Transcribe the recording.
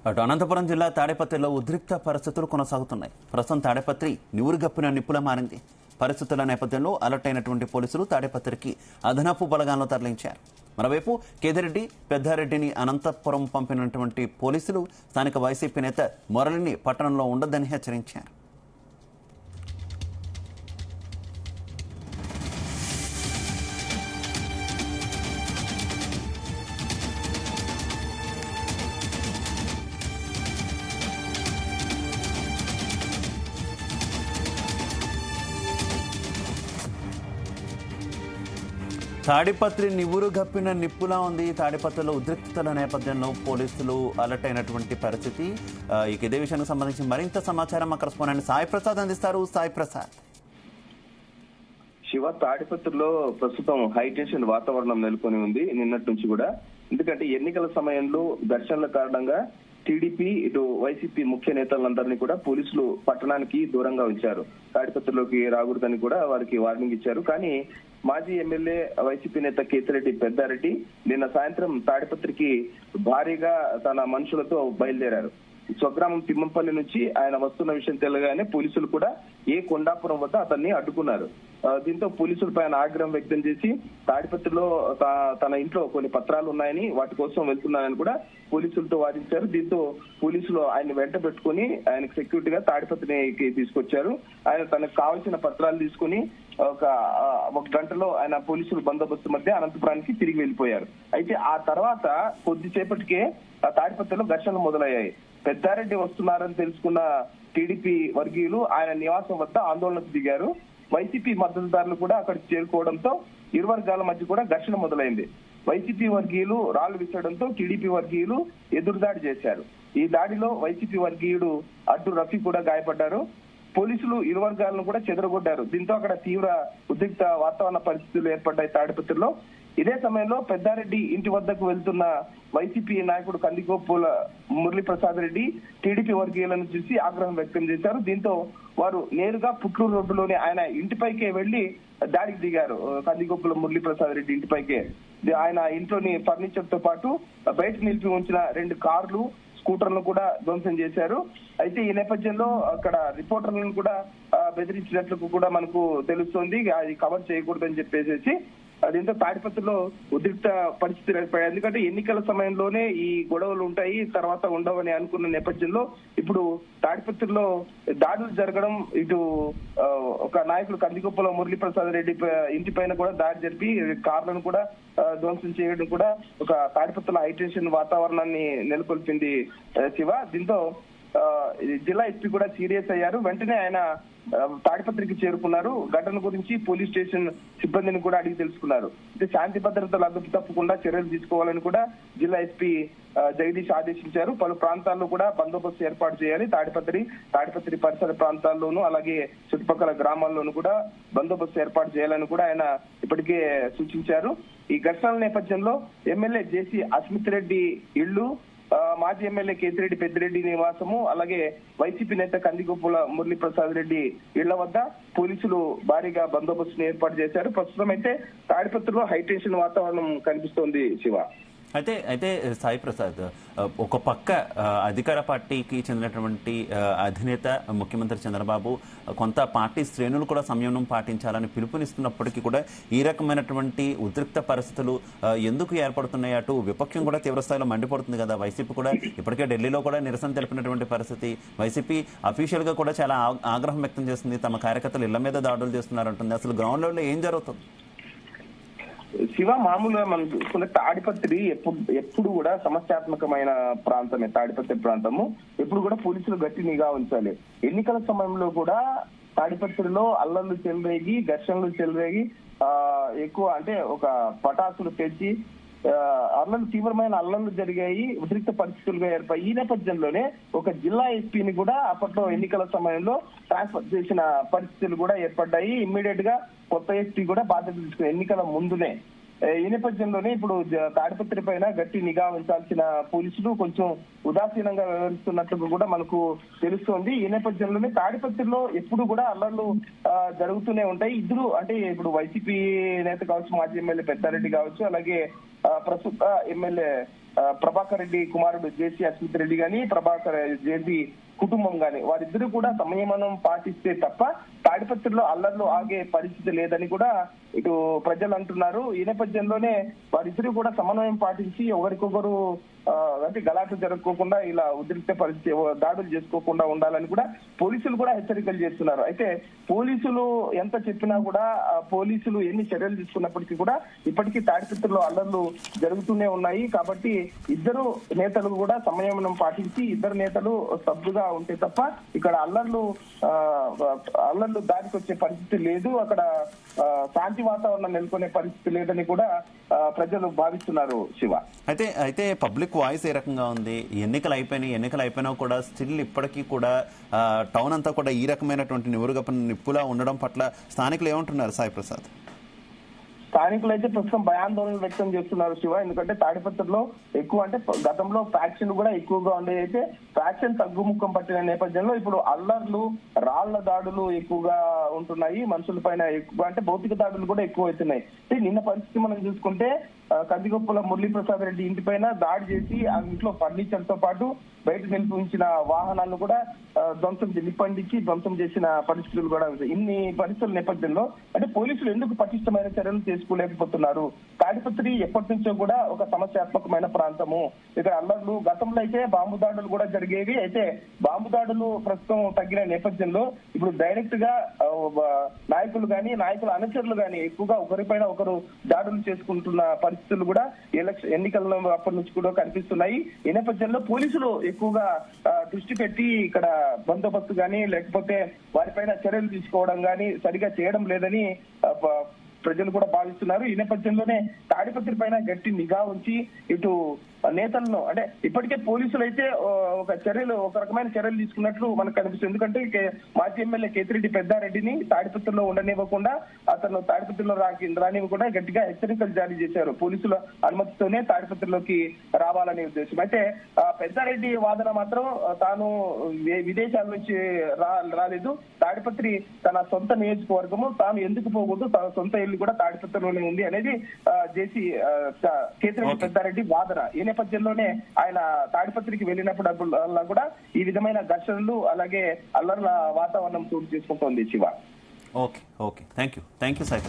అటు అనంతపురం జిల్లా తాడేపత్రిలో ఉద్రిక్త పరిస్థితులు కొనసాగుతున్నాయి. ప్రస్తుతం తాడేపత్రి నివురుగప్పిన నిప్పులా మారింది. పరిస్థితుల నేపథ్యంలో అలర్ట్ అయినటువంటి పోలీసులు తాడేపత్రికి అదనపు బలగాలను తరలించారు. మరోవైపు కేదిరెడ్డి, పెద్దారెడ్డిని అనంతపురం పంపినటువంటి పోలీసులు స్థానిక వైసీపీ నేత మురళిని పట్టణంలో ఉండొద్దని హెచ్చరించారు. తాడిపత్రి నివురు గప్పిన నిప్పులా ఉంది. తాడిపత్రిలో ఉద్రిక్తల నేపథ్యంలో పోలీసులు అలర్ట్ అయినటువంటి పరిస్థితి. ఇదే విషయానికి సంబంధించి మరింత సమాచారం మా కరెస్పాండెంట్ సాయి ప్రసాద్ అందిస్తారు. సాయి ప్రసాద్. శివ, తాడిపత్రిలో ప్రస్తుతం హైటెన్షన్ వాతావరణం నెలకొని ఉంది నిన్నటి నుంచి కూడా. ఎందుకంటే ఎన్నికల సమయంలో ఘర్షణల కారణంగా టీడీపీ ఇటు వైసీపీ ముఖ్య నేతలందరినీ కూడా పోలీసులు పట్టణానికి దూరంగా ఉంచారు. తాడిపత్రిలోకి రాకూడదని కూడా వారికి వార్నింగ్ ఇచ్చారు. కానీ మాజీ ఎమ్మెల్యే వైసీపీ నేత కేతిరెడ్డి, పెద్దారెడ్డి నిన్న సాయంత్రం తాడిపత్రికి భారీగా తన మనుషులతో బయలుదేరారు. స్వగ్రామం తిమ్మంపల్లి నుంచి ఆయన వస్తున్న విషయం తెలియగానే పోలీసులు కూడా కొండాపురం వద్ద అతన్ని అడ్డుకున్నారు. దీంతో పోలీసులపై ఆయన ఆగ్రహం వ్యక్తం చేసి తాడిపత్రిలో తన ఇంట్లో కొన్ని పత్రాలు ఉన్నాయని వాటి కోసం వెళ్తున్నానని కూడా పోలీసులతో వాదించారు. దీంతో పోలీసులు ఆయన వెంట పెట్టుకుని ఆయనకు సెక్యూరిటీగా తాడిపత్రికి తీసుకొచ్చారు. ఆయన తనకు కావాల్సిన పత్రాలు తీసుకుని ఒక గంటలో ఆయన పోలీసుల బందోబస్తు మధ్య అనంతపురానికి తిరిగి వెళ్ళిపోయారు. అయితే ఆ తర్వాత కొద్దిసేపటికే తాడిపత్రిలో ఘర్షణలు మొదలయ్యాయి. పెద్దారెడ్డి వస్తున్నారని తెలుసుకున్న టీడీపీ వర్గీయులు ఆయన నివాసం వద్ద ఆందోళనకు దిగారు. వైసీపీ మద్దతుదారులు కూడా అక్కడికి చేరుకోవడంతో ఇరు వర్గాల మధ్య కూడా ఘర్షణ మొదలైంది. వైసీపీ వర్గీయులు రాళ్లు విసరడంతో టీడీపీ వర్గీయులు ఎదురుదాడి చేశారు. ఈ దాడిలో వైసీపీ వర్గీయుడు అడ్డు రఫీ కూడా గాయపడ్డారు. పోలీసులు ఇరు వర్గాలను కూడా చెదరగొట్టారు. దీంతో అక్కడ తీవ్ర ఉద్రిక్త వాతావరణ పరిస్థితులు ఏర్పడ్డాయి తాడిపత్రిలో. ఇదే సమయంలో పెద్దారెడ్డి ఇంటి వద్దకు వెళ్తున్న వైసీపీ నాయకుడు కందిగోపుల మురళీప్రసాద్ రెడ్డి టీడీపీ వర్గీయులను చూసి ఆగ్రహం వ్యక్తం చేశారు. దీంతో వారు నేరుగా పుట్లూరు రోడ్డులోని ఆయన ఇంటిపైకే వెళ్లి దాడికి దిగారు. కందిగోపుల మురళీప్రసాద్ రెడ్డి ఇంటిపైకే ఆయన ఇంట్లోని ఫర్నిచర్ తో పాటు బయట నిలిపి ఉంచిన 2 కార్లు, స్కూటర్లను కూడా ధ్వంసం చేశారు. అయితే ఈ నేపథ్యంలో అక్కడ రిపోర్టర్లను కూడా బెదిరించినట్లు కూడా మనకు తెలుస్తోంది. అది కవర్ చేయకూడదని చెప్పేసి దీంతో తాడిపత్రిలో ఉద్రిక్త పరిస్థితులు ఏర్పడాయి. ఎందుకంటే ఎన్నికల సమయంలోనే ఈ గొడవలు ఉంటాయి, తర్వాత ఉండవని అనుకున్న నేపథ్యంలో ఇప్పుడు తాడిపత్రిలో దాడులు జరగడం, ఇటు ఒక నాయకుడు కందిగొప్పల మురళీప్రసాద్ రెడ్డి ఇంటి పైన కూడా దాడి జరిపి కార్లను కూడా ధ్వంసం చేయడం కూడా ఒక తాడిపత్రిలో హైటెన్షన్ వాతావరణాన్ని నెలకొల్పింది శివ. దీంతో జిల్లా ఎస్పీ కూడా సీరియస్ అయ్యారు. వెంటనే ఆయన తాడిపత్రికి చేరుకున్నారు. ఘటన గురించి పోలీస్ స్టేషన్ సిబ్బందిని కూడా అడిగి తెలుసుకున్నారు. అయితే శాంతి భద్రతలు అదుపు తప్పకుండా చర్యలు తీసుకోవాలని కూడా జిల్లా ఎస్పీ జగదీష్ ఆదేశించారు. పలు ప్రాంతాల్లో కూడా బందోబస్తు ఏర్పాటు చేయాలి. తాడిపత్రి పరిసర ప్రాంతాల్లోనూ అలాగే చుట్టుపక్కల గ్రామాల్లోనూ కూడా బందోబస్తు ఏర్పాటు చేయాలని కూడా ఆయన ఇప్పటికే సూచించారు. ఈ ఘర్షణల నేపథ్యంలో ఎమ్మెల్యే జేసీ అస్మిత్ రెడ్డి ఇళ్లు, మాజీ ఎమ్మెల్యే కేతిరెడ్డి, పెద్దిరెడ్డి నివాసము, అలాగే వైసీపీ నేత కందిగొప్పుల మురళీప్రసాద్ రెడ్డి ఇళ్ల వద్ద పోలీసులు భారీగా బందోబస్తును ఏర్పాటు చేశారు. ప్రస్తుతం అయితే తాడిపత్రిలో హైటెన్షన్ వాతావరణం కనిపిస్తోంది శివ. అయితే సాయి ప్రసాద్, ఒక పక్క అధికార పార్టీకి చెందినటువంటి అధినేత ముఖ్యమంత్రి చంద్రబాబు కొంత పార్టీ శ్రేణులు కూడా సంయమనం పాటించాలని పిలుపునిస్తున్నప్పటికీ కూడా ఈ రకమైనటువంటి ఉద్రిక్త పరిస్థితులు ఎందుకు ఏర్పడుతున్నాయి? అటు విపక్షం కూడా తీవ్రస్థాయిలో మండిపడుతుంది కదా. వైసీపీ కూడా ఇప్పటికే ఢిల్లీలో కూడా నిరసన తెలిపినటువంటి పరిస్థితి. వైసీపీ అఫీషియల్ గా కూడా చాలా ఆగ్రహం వ్యక్తం చేస్తుంది. తమ కార్యకర్తలు ఇళ్ల మీద దాడులు చేస్తున్నారంటుంది. అసలు గ్రౌండ్ లెవెల్లో ఏం జరుగుతుంది? శివ, మామూలుగా మనం చూసుకుంటే తాడిపత్రి ఎప్పుడు కూడా సమస్యాత్మకమైన ప్రాంతమే. తాడిపత్రి ప్రాంతము ఎప్పుడు కూడా పోలీసులు గట్టి నిఘా ఉంచాలి. ఎన్నికల సమయంలో కూడా తాడిపత్రిలో అల్లర్లు చెలరేగి, ఘర్షణలు చెలరేగి, ఎక్కువ అంటే ఒక పటాసులు తెచ్చి తీవ్రమైన అల్లర్లు జరిగాయి, ఉద్రిక్త పరిస్థితులుగా ఏర్పడి ఈ నేపథ్యంలోనే ఒక జిల్లా ఎస్పీని కూడా అప్పట్లో ఎన్నికల సమయంలో ట్రాన్స్ఫర్ చేసిన పరిస్థితులు కూడా ఏర్పడ్డాయి. ఇమ్మీడియట్ గా కొత్త ఎస్పీ కూడా బాధ్యత తీసుకుని ఎన్నికల ముందునే. ఈ నేపథ్యంలోనే ఇప్పుడు తాడిపత్రి పైన గట్టి నిఘా ఉంచాల్సిన పోలీసులు కొంచెం ఉదాసీనంగా వ్యవహరిస్తున్నట్లు కూడా మనకు తెలుస్తోంది. ఈ నేపథ్యంలోనే తాడిపత్రిలో ఎప్పుడు కూడా అల్లర్లు జరుగుతూనే ఉంటాయి. ఇద్దరు అంటే ఇప్పుడు వైసీపీ నేత కావచ్చు, మాజీ ఎమ్మెల్యే పెద్దారెడ్డి కావచ్చు, అలాగే ప్రస్తుత ఎమ్మెల్యే ప్రభాకర్ రెడ్డి కుమారుడు జేసీ అస్మిత్ రెడ్డి గాని, ప్రభాకర్ జేసీ కుటుంబం గాని వారిద్దరూ కూడా సంయమనం పాటిస్తే తప్ప తాడిపత్రిలో అల్లర్లు ఆగే పరిస్థితి లేదని కూడా ఇటు ప్రజలు అంటున్నారు. ఈ నేపథ్యంలోనే వారిద్దరూ కూడా సమన్వయం పాటించి ఒకరికొకరు అంటే గలాట్లు జరగకోకుండా ఇలా ఉద్రిక్త పరిస్థితి దాడులు చేసుకోకుండా ఉండాలని కూడా పోలీసులు కూడా హెచ్చరికలు చేస్తున్నారు. అయితే పోలీసులు ఎంత చెప్పినా కూడా పోలీసులు ఎన్ని చర్యలు తీసుకున్నప్పటికీ కూడా ఇప్పటికీ తాడిపత్రిలో అల్లర్లు జరుగుతూనే ఉన్నాయి. కాబట్టి ఇద్దరు నేతలు కూడా సంయమనం పాటించి ఇద్దరు నేతలు సభ్యుగా ఉంటే తప్ప ఇక్కడ అల్లర్లు దారికి వచ్చే పరిస్థితి లేదు, అక్కడ శాంతి వాతావరణం నెలకొనే పరిస్థితి లేదని కూడా ప్రజలు భావిస్తున్నారు. శివ, అయితే పబ్లిక్ వాయిస్ ఏ రకంగా ఉంది? ఎన్నికలు అయిపోయినా కూడా స్టిల్ ఇప్పటికీ కూడా టౌన్ అంతా కూడా ఈ రకమైనటువంటి నిప్పులా ఉండడం పట్ల స్థానికులు ఏమంటున్నారు సాయి ప్రసాద్? స్థానికులు అయితే ప్రస్తుతం భయాందోళన వ్యక్తం చేస్తున్నారు శివ. ఎందుకంటే తాడిపత్రిలో ఎక్కువ అంటే గతంలో ఫ్యాక్షన్ కూడా ఎక్కువగా ఉండేది. అయితే ఫ్యాక్షన్ తగ్గుముఖం పట్టిన నేపథ్యంలో ఇప్పుడు అల్లర్లు, రాళ్ల దాడులు ఎక్కువగా ఉంటున్నాయి. మనుషుల పైన ఎక్కువ అంటే భౌతిక దాడులు కూడా ఎక్కువ అవుతున్నాయి. నిన్న పరిస్థితి మనం చూసుకుంటే కందిగొప్పల మురళీప్రసాద్ రెడ్డి ఇంటి పైన దాడి చేసి ఆ ఇంట్లో ఫర్నిచర్ తో పాటు బయట నిలిపి ఉంచిన వాహనాలను కూడా నిప్పండించి ధ్వంసం చేసిన పరిస్థితులు కూడా ఉంటాయి. ఇన్ని పరిస్థితుల నేపథ్యంలో అంటే పోలీసులు ఎందుకు పటిష్టమైన చర్యలు చేసుకోలేకపోతున్నారు? తాడిపత్రి ఎప్పటి నుంచో కూడా ఒక సమస్యాత్మకమైన ప్రాంతము. ఇక్కడ అల్లర్లు గతంలో అయితే బాంబు దాడులు కూడా జరిగేవి. అయితే బాంబు దాడులు ప్రస్తుతం తగ్గిన నేపథ్యంలో ఇప్పుడు డైరెక్ట్ గా నాయకులు గాని నాయకుల అనుచరులు గాని ఎక్కువగా ఒకరిపైన ఒకరు దాడులు చేసుకుంటున్న పరిస్థితులు కూడా ఎన్నికల్లో అప్పటి నుంచి కూడా కనిపిస్తున్నాయి. ఈ నేపథ్యంలో పోలీసులు ఎక్కువగా దృష్టి పెట్టి ఇక్కడ బందోబస్తు గాని లేకపోతే వారిపైన చర్యలు తీసుకోవడం గాని సరిగా చేయడం లేదని ప్రజలు కూడా భావిస్తున్నారు. ఈ నేపథ్యంలోనే తాడిపత్రి పైన గట్టి నిఘా ఉంచి ఇటు నేతలను అంటే ఇప్పటికే పోలీసులు అయితే ఒక రకమైన చర్యలు తీసుకున్నట్లు మనకు కనిపిస్తుంది. ఎందుకంటే మాజీ ఎమ్మెల్యే కేతిరెడ్డి పెద్దారెడ్డిని తాడిపత్రిలో ఉండనివ్వకుండా అతను తాడిపత్రిలో రానివ్వకుండా గట్టిగా హెచ్చరికలు జారీ చేశారు. పోలీసుల అనుమతితోనే తాడిపత్రిలోకి రావాలనే ఉద్దేశం. అయితే పెద్దారెడ్డి వాదన మాత్రం తాను విదేశాల నుంచి రాలేదు, తాడిపత్రి తన సొంత నియోజకవర్గము, తాను ఎందుకు పోకూడదు, తన సొంత ఇల్లు కూడా తాడిపత్రిలోనే ఉంది అనేది జేసీ కేతిరెడ్డి పెద్దారెడ్డి వాదన. ఈ నేపథ్యంలోనే ఆయన తాడిపత్రికి వెళ్ళినప్పుడు కూడా ఈ విధమైన ఘర్షణలు అలాగే అల్లర్ల వాతావరణం చోటు చేసుకుంటోంది. Shiva, okay thank you Sai.